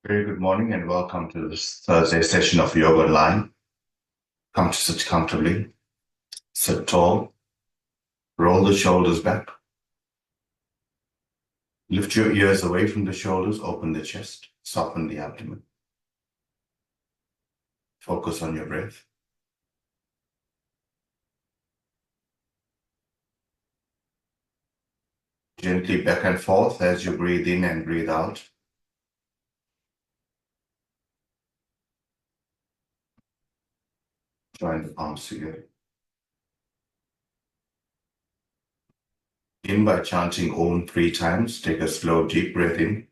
Very good morning and welcome to this Thursday session of Yog Online. Come to sit comfortably, sit tall, roll the shoulders back, lift your ears away from the shoulders, open the chest, soften the abdomen. Focus on your breath. Gently back and forth as you breathe in and breathe out. Join the palms together. Begin by chanting Om 3 times. Take a slow, deep breath in.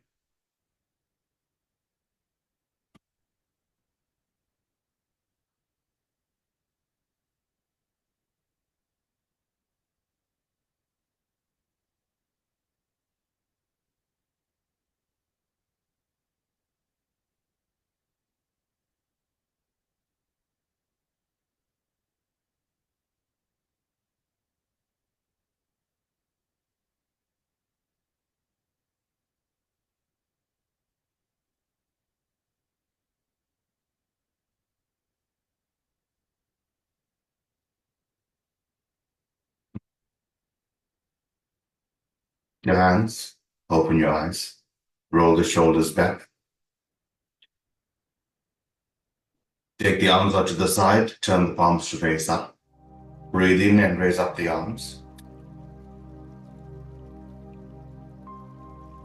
Your hands, open your eyes, roll the shoulders back. Take the arms out to the side, turn the palms to face up. Breathe in and raise up the arms.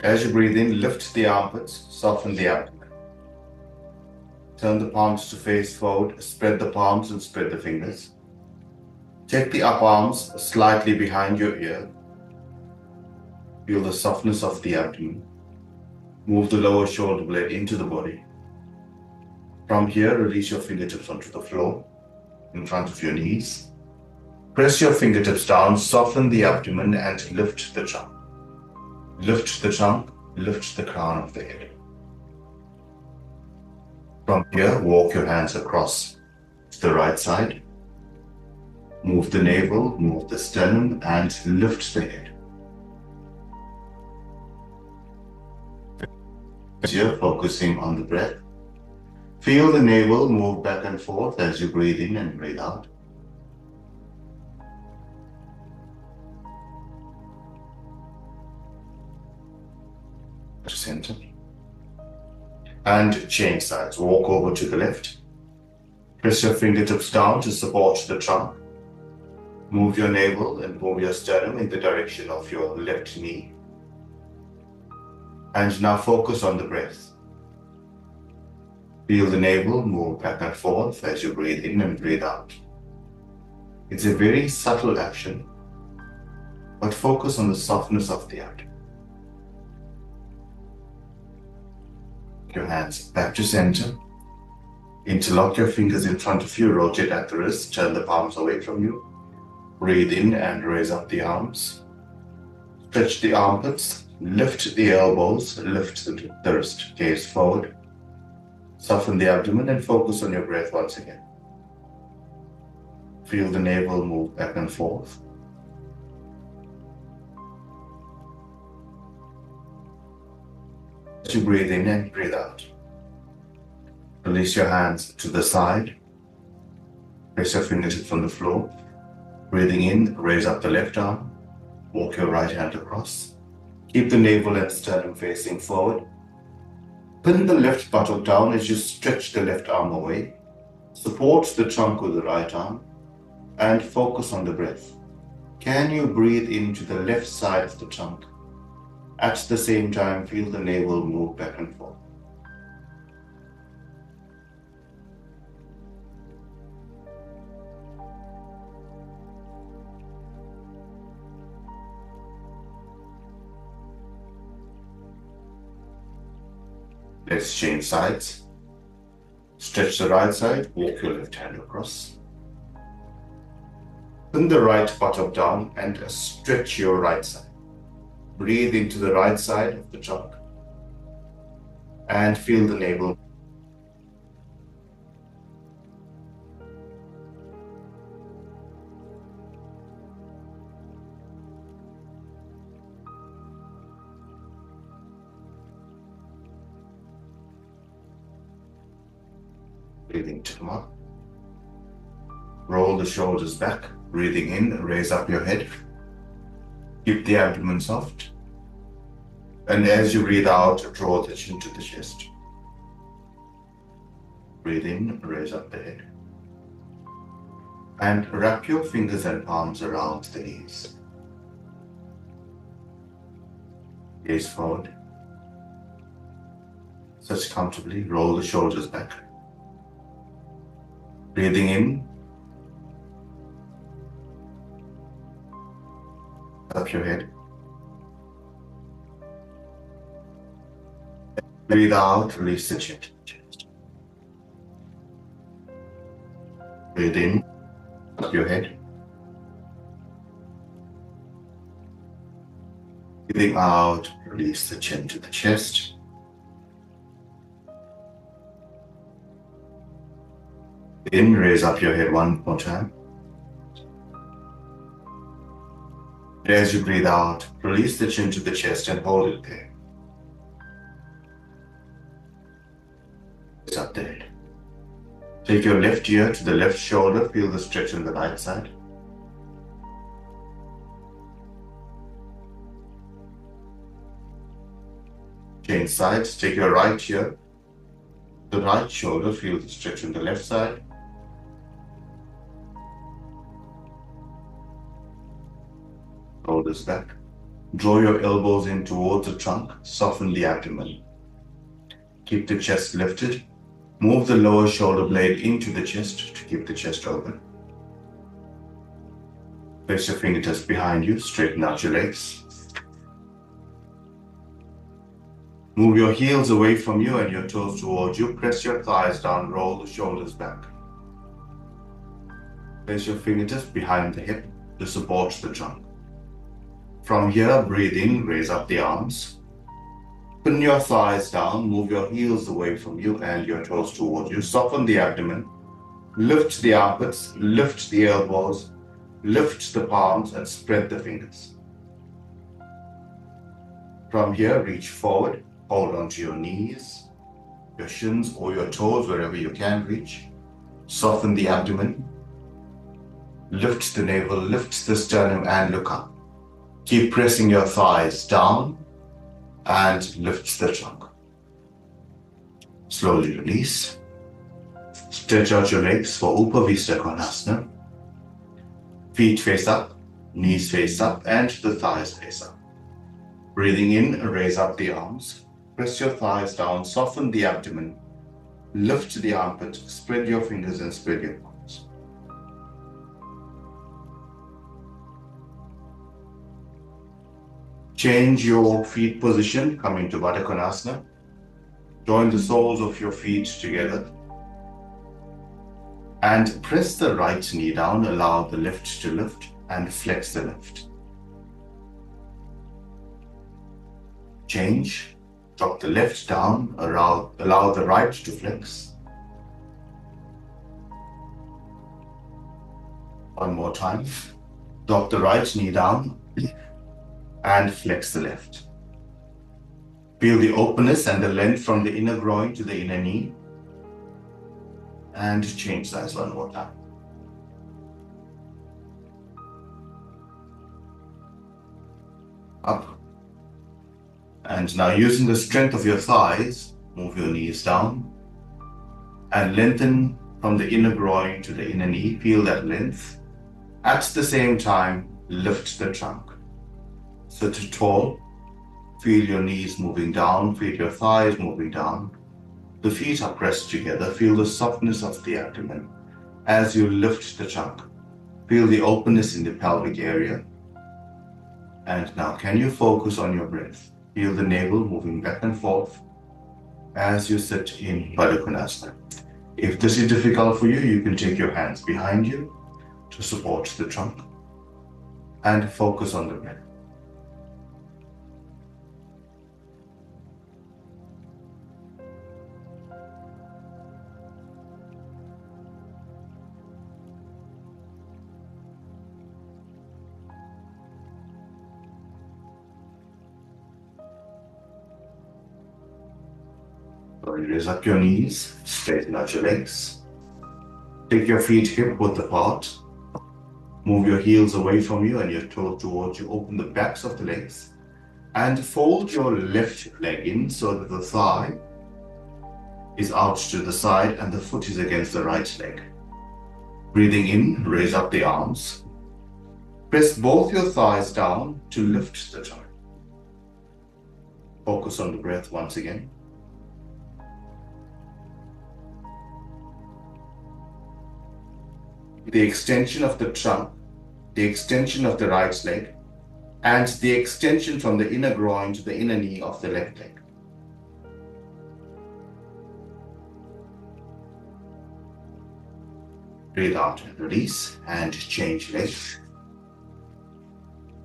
As you breathe in, lift the armpits, soften the abdomen. Turn the palms to face forward, spread the palms and spread the fingers. Take the upper arms slightly behind your ear. Feel the softness of the abdomen. Move the lower shoulder blade into the body. From here, release your fingertips onto the floor, in front of your knees. Press your fingertips down, soften the abdomen and lift the trunk. Lift the trunk, lift the crown of the head. From here, walk your hands across to the right side. Move the navel, move the sternum and lift the head. Here, focusing on the breath. Feel the navel move back and forth as you breathe in and breathe out. Center. And change sides. Walk over to the left. Press your fingertips down to support the trunk. Move your navel and move your sternum in the direction of your left knee. And now focus on the breath. Feel the navel move back and forth as you breathe in and breathe out. It's a very subtle action, but focus on the softness of the abdomen. Your hands back to center. Interlock your fingers in front of you, rotate at the wrist, turn the palms away from you. Breathe in and raise up the arms. Stretch the armpits, lift the elbows, lift the wrist, gaze forward. Soften the abdomen and focus on your breath once again. Feel the navel move back and forth. As you breathe in and breathe out. Release your hands to the side. Press your fingertips on the floor. Breathing in, raise up the left arm. Walk your right hand across. Keep the navel and sternum facing forward. Pin the left buttock down as you stretch the left arm away. Support the trunk with the right arm and focus on the breath. Can you breathe into the left side of the trunk? At the same time, feel the navel move back and forth. Let's change sides. Stretch the right side, walk your left hand across. Pin the right buttock down and stretch your right side. Breathe into the right side of the trunk and feel the navel. Breathing to come up. Roll the shoulders back. Breathing in, raise up your head. Keep the abdomen soft. And as you breathe out, draw the chin to the chest. Breathe in, raise up the head. And wrap your fingers and palms around the knees. Gaze forward. Sit comfortably, roll the shoulders back. Breathing in, up your head. Breathe out, release the chin. Breathe in, up your head. Breathing out, release the chin to the chest. In, raise up your head one more time. As you breathe out, release the chin to the chest and hold it there. Raise up the head. Take your left ear to the left shoulder, feel the stretch on the right side. Change sides, take your right ear to the right shoulder, feel the stretch on the left side. Shoulders back. Draw your elbows in towards the trunk, soften the abdomen. Keep the chest lifted. Move the lower shoulder blade into the chest to keep the chest open. Place your fingertips behind you, straighten out your legs. Move your heels away from you and your toes towards you. Press your thighs down, roll the shoulders back. Place your fingertips behind the hip to support the trunk. From here, breathe in, raise up the arms. Pin your thighs down, move your heels away from you and your toes towards you. Soften the abdomen, lift the armpits, lift the elbows, lift the palms and spread the fingers. From here, reach forward, hold onto your knees, your shins or your toes, wherever you can reach. Soften the abdomen, lift the navel, lift the sternum and look up. Keep pressing your thighs down and lift the trunk. Slowly release. Stretch out your legs for Upavista Konasana. Feet face up, knees face up, and the thighs face up. Breathing in, raise up the arms. Press your thighs down, soften the abdomen. Lift the armpit, spread your fingers and spread your palms. Change your feet position, coming to Baddha Konasana. Join the soles of your feet together. And press the right knee down, allow the left to lift and flex the left. Change, drop the left down, allow the right to flex. One more time. Drop the right knee down and flex the left. Feel the openness and the length from the inner groin to the inner knee. And change size one more time. Up. And now using the strength of your thighs, move your knees down and lengthen from the inner groin to the inner knee. Feel that length. At the same time, lift the trunk. Sit tall. Feel your knees moving down. Feel your thighs moving down. The feet are pressed together. Feel the softness of the abdomen as you lift the trunk. Feel the openness in the pelvic area. And now, can you focus on your breath? Feel the navel moving back and forth as you sit in Baddha Konasana. If this is difficult for you, you can take your hands behind you to support the trunk and focus on the breath. Slowly raise up your knees, straighten out your legs. Take your feet hip width apart. Move your heels away from you and your toes towards you. Open the backs of the legs and fold your left leg in so that the thigh is out to the side and the foot is against the right leg. Breathing in, raise up the arms. Press both your thighs down to lift the trunk. Focus on the breath once again. The extension of the trunk, the extension of the right leg, and the extension from the inner groin to the inner knee of the left leg. Breathe out and release and change legs.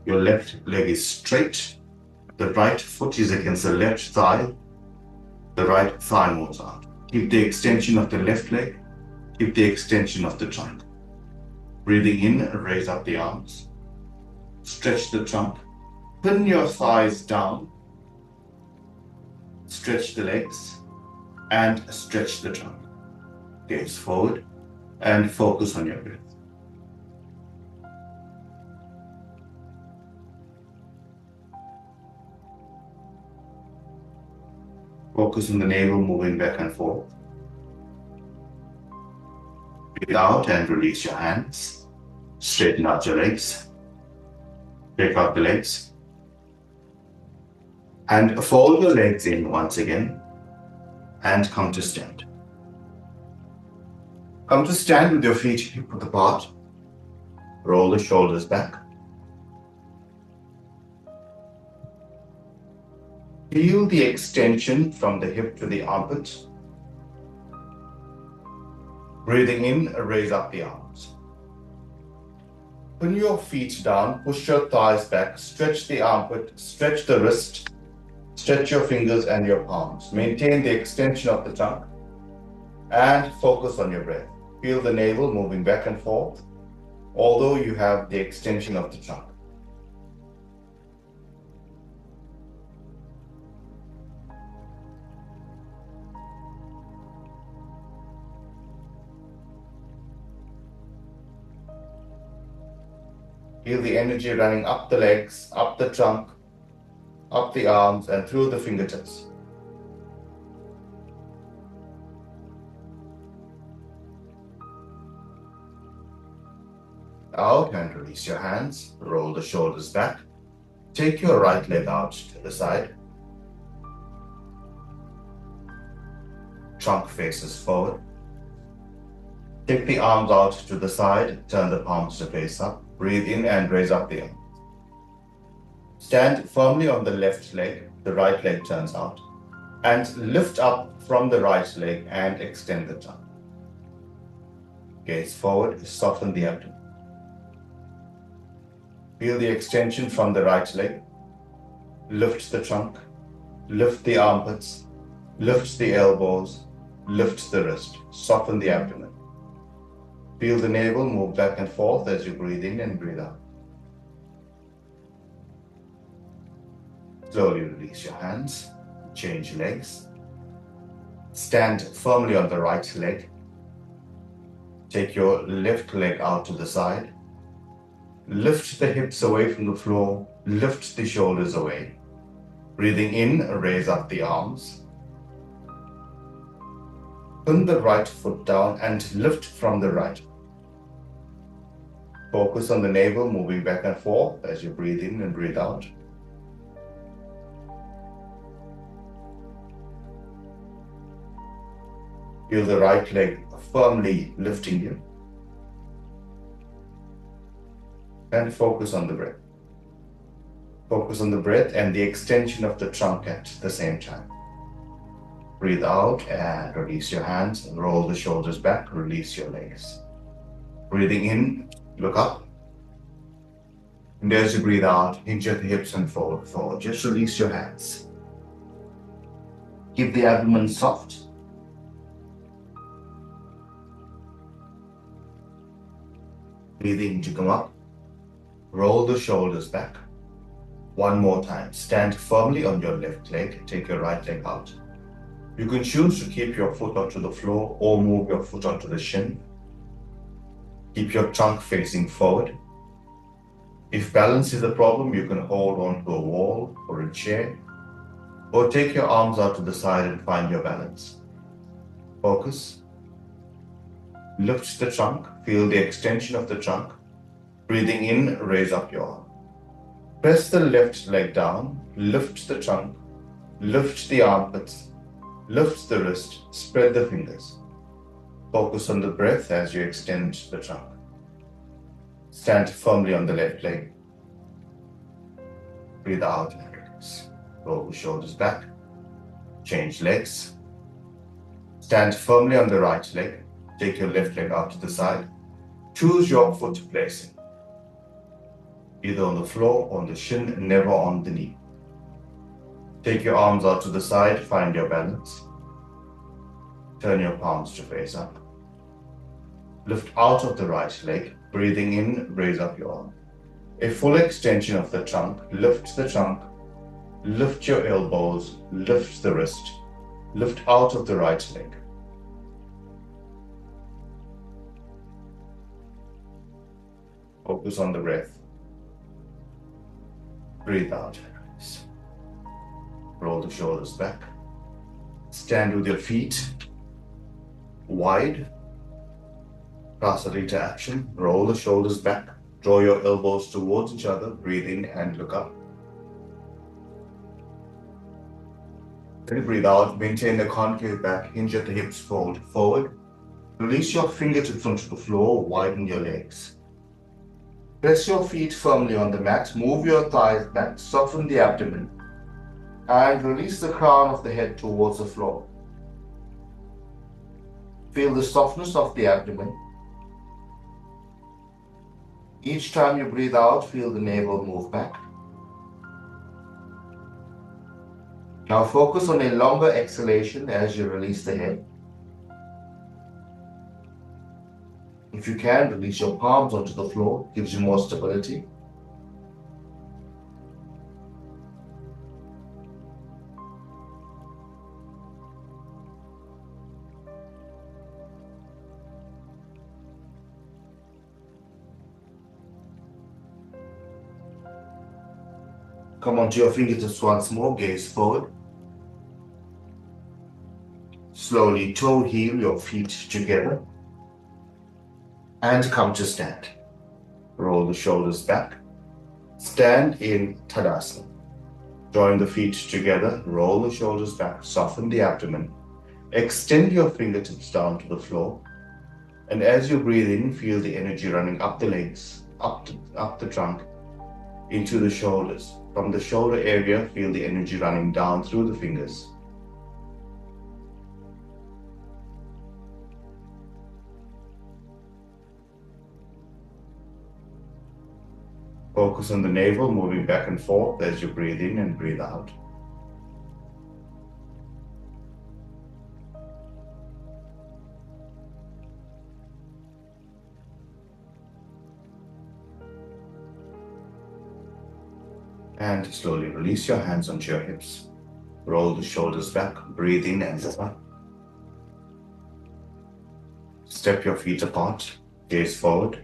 Your left leg is straight. The right foot is against the left thigh. The right thigh moves out. Keep the extension of the left leg. Keep the extension of the trunk. Breathing in, raise up the arms. Stretch the trunk. Pin your thighs down. Stretch the legs and stretch the trunk. Gaze forward and focus on your breath. Focus on the navel moving back and forth. Breathe out and release your hands. Straighten out your legs. Break out the legs. And fold your legs in once again. And come to stand. Come to stand with your feet hip width apart. Roll the shoulders back. Feel the extension from the hip to the armpit. Breathing in, raise up the arms. Pin your feet down, push your thighs back, stretch the armpit, stretch the wrist, stretch your fingers and your palms. Maintain the extension of the trunk and focus on your breath. Feel the navel moving back and forth, although you have the extension of the trunk. Feel the energy running up the legs, up the trunk, up the arms, and through the fingertips. Out and release your hands. Roll the shoulders back. Take your right leg out to the side. Trunk faces forward. Take the arms out to the side. Turn the palms to face up. Breathe in and raise up the arms. Stand firmly on the left leg. The right leg turns out. And lift up from the right leg and extend the trunk. Gaze forward. Soften the abdomen. Feel the extension from the right leg. Lift the trunk. Lift the armpits. Lift the elbows. Lift the wrist. Soften the abdomen. Feel the navel move back and forth as you breathe in and breathe out. Slowly release your hands. Change legs. Stand firmly on the right leg. Take your left leg out to the side. Lift the hips away from the floor. Lift the shoulders away. Breathing in, raise up the arms. Pin the right foot down and lift from the right. Focus on the navel moving back and forth as you breathe in and breathe out. Feel the right leg firmly lifting you. And focus on the breath. Focus on the breath and the extension of the trunk at the same time. Breathe out and release your hands. Roll the shoulders back. Release your legs. Breathing in, look up. And as you breathe out, hinge at the hips and fold forward. Just release your hands. Keep the abdomen soft. Breathing to come up. Roll the shoulders back. One more time. Stand firmly on your left leg. Take your right leg out. You can choose to keep your foot onto the floor or move your foot onto the shin. Keep your trunk facing forward. If balance is a problem, you can hold onto a wall or a chair, or take your arms out to the side and find your balance. Focus. Lift the trunk, feel the extension of the trunk. Breathing in, raise up your arm. Press the left leg down, lift the trunk, lift the armpits, lift the wrist, spread the fingers. Focus on the breath as you extend the trunk. Stand firmly on the left leg. Breathe out and release. Roll the shoulders back. Change legs. Stand firmly on the right leg. Take your left leg out to the side. Choose your foot placing. Either on the floor, on the shin, never on the knee. Take your arms out to the side, find your balance. Turn your palms to face up. Lift out of the right leg, breathing in, raise up your arm. A full extension of the trunk, lift the trunk, lift your elbows, lift the wrist, lift out of the right leg. Focus on the breath. Breathe out and release. Roll the shoulders back. Stand with your feet wide. Prasarita action. Roll the shoulders back. Draw your elbows towards each other. Breathe in and look up. Then breathe out. Maintain the concave back. Hinge at the hips. Fold forward. Release your fingertips onto the floor. Widen your legs. Press your feet firmly on the mat. Move your thighs back. Soften the abdomen. And release the crown of the head towards the floor. Feel the softness of the abdomen. Each time you breathe out, feel the navel move back. Now focus on a longer exhalation as you release the head. If you can, release your palms onto the floor, gives you more stability. Come onto your fingertips once more, gaze forward. Slowly toe heel your feet together and come to stand. Roll the shoulders back. Stand in Tadasana. Join the feet together, roll the shoulders back, soften the abdomen. Extend your fingertips down to the floor. And as you breathe in, feel the energy running up the legs, up the trunk, into the shoulders. From the shoulder area, feel the energy running down through the fingers. Focus on the navel, moving back and forth as you breathe in and breathe out. And slowly release your hands onto your hips. Roll the shoulders back, breathe in and up. Step your feet apart, gaze forward.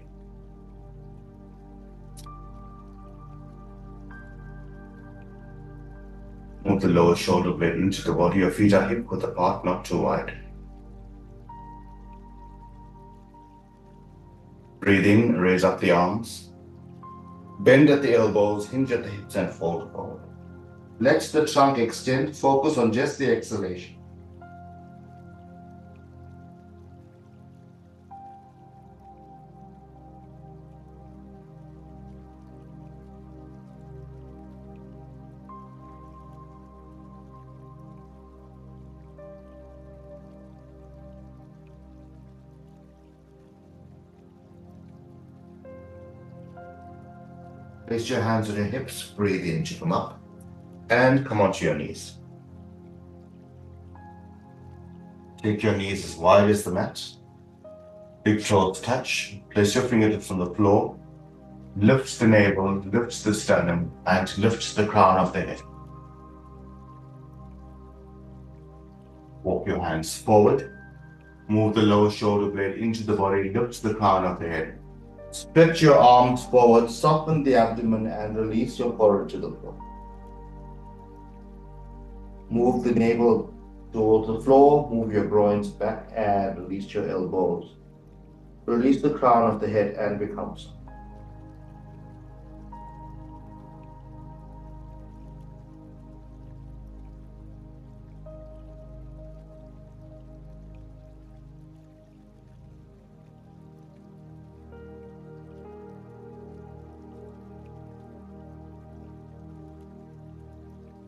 Move the lower shoulder blade into the body. Your feet are hip width apart, not too wide. Breathe in, raise up the arms. Bend at the elbows, hinge at the hips and fold forward. Let the trunk extend, focus on just the exhalation. Place your hands on your hips, breathe in to come up, and come onto your knees. Take your knees as wide as the mat. Big toes touch. Place your fingertips on the floor. Lift the navel, lift the sternum, and lift the crown of the head. Walk your hands forward. Move the lower shoulder blade into the body, lift the crown of the head. Stretch your arms forward, soften the abdomen and release your forehead to the floor. Move the navel towards the floor, move your groins back and release your elbows. Release the crown of the head and become soft.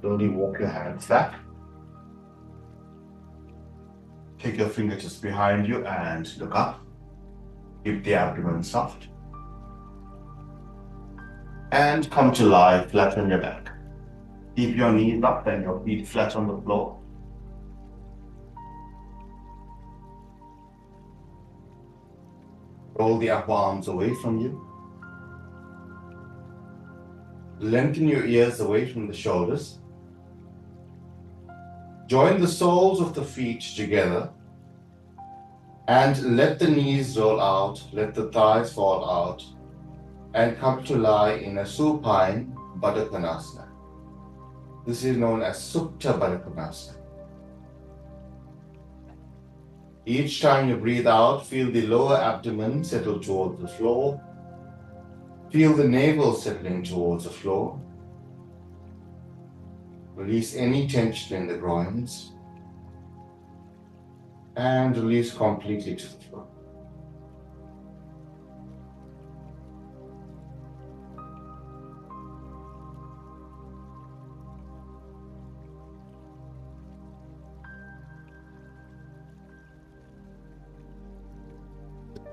Slowly walk your hands back. Take your fingertips behind you and look up. Keep the abdomen soft. And come to lie flat on your back. Keep your knees up and your feet flat on the floor. Roll the upper arms away from you. Lengthen your ears away from the shoulders. Join the soles of the feet together and let the knees roll out, let the thighs fall out, and come to lie in a supine Baddha Konasana. This is known as Supta Baddha Konasana. Each time you breathe out, feel the lower abdomen settle towards the floor. Feel the navel settling towards the floor. Release any tension in the groins. And release completely to the floor.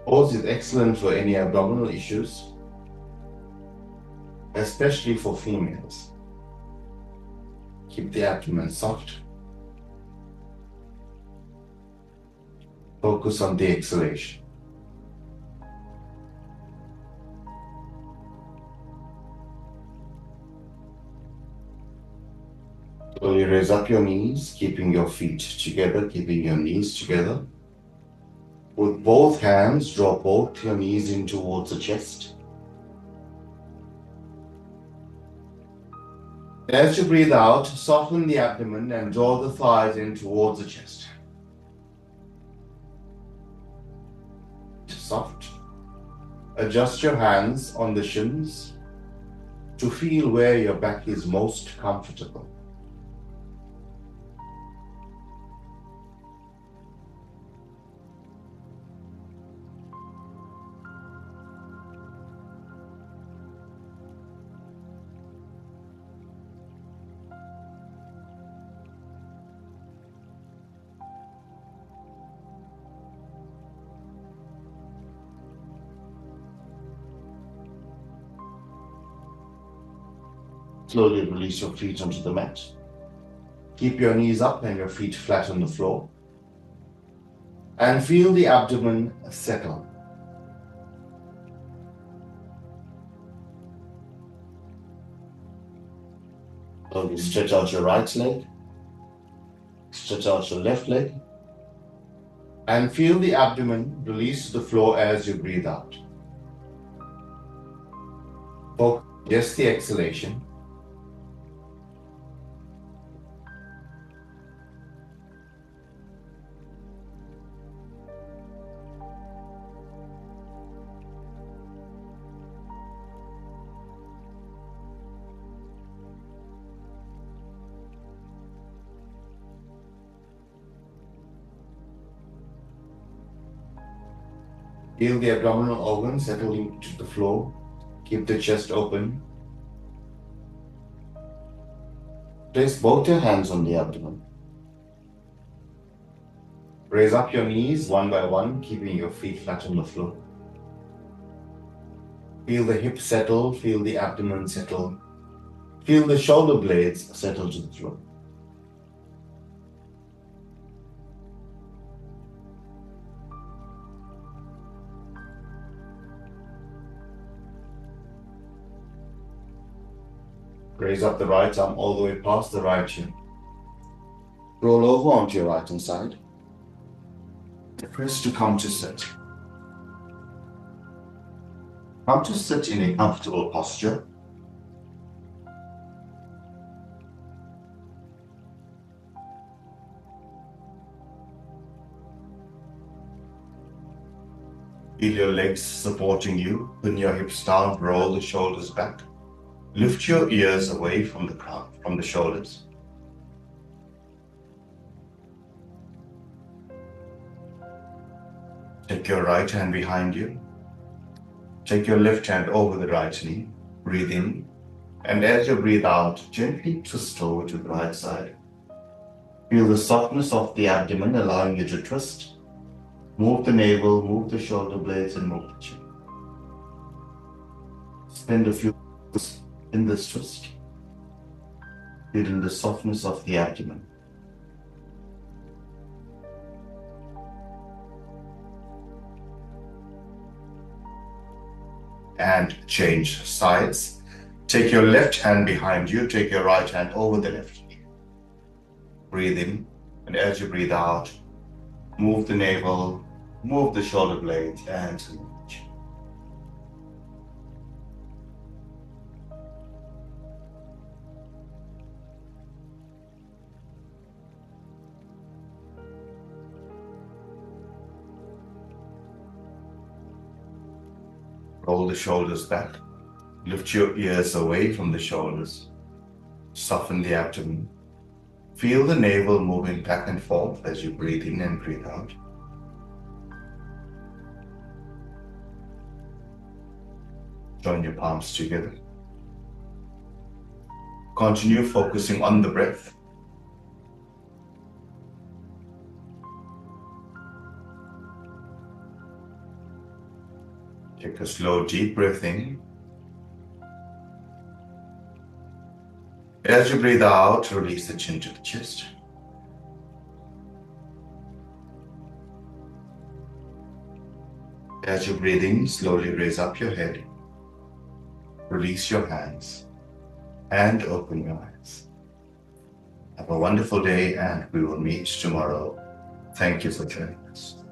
Pose is excellent for any abdominal issues, especially for females. Keep the abdomen soft. Focus on the exhalation. Slowly raise up your knees, keeping your feet together, keeping your knees together. With both hands, draw both your knees in towards the chest. As you breathe out, soften the abdomen and draw the thighs in towards the chest. Soft. Adjust your hands on the shins to feel where your back is most comfortable. Slowly release your feet onto the mat. Keep your knees up and your feet flat on the floor. And feel the abdomen settle. Slowly stretch out your right leg. Stretch out your left leg. And feel the abdomen release to the floor as you breathe out. Focus on just the exhalation. Feel the abdominal organs settling to the floor. Keep the chest open. Place both your hands on the abdomen. Raise up your knees one by one, keeping your feet flat on the floor. Feel the hips settle, feel the abdomen settle. Feel the shoulder blades settle to the floor. Raise up the right arm all the way past the right shin. Roll over onto your right hand side. Press to come to sit. Come to sit in a comfortable posture. Feel your legs supporting you. Pin your hips down, roll the shoulders back. Lift your ears away from the crown, from the shoulders. Take your right hand behind you. Take your left hand over the right knee. Breathe in. And as you breathe out, gently twist over to the right side. Feel the softness of the abdomen, allowing you to twist. Move the navel, move the shoulder blades, and move the chin. Spend a few minutes in this twist, feeling the softness of the abdomen. And change sides. Take your left hand behind you, take your right hand over the left knee. Breathe in, and as you breathe out, move the navel, move the shoulder blades, and move the chin. Roll the shoulders back. Lift your ears away from the shoulders. Soften the abdomen. Feel the navel moving back and forth as you breathe in and breathe out. Join your palms together. Continue focusing on the breath. Take a slow, deep breath in. As you breathe out, release the chin to the chest. As you breathe in, slowly raise up your head. Release your hands and open your eyes. Have a wonderful day, and we will meet tomorrow. Thank you for joining us.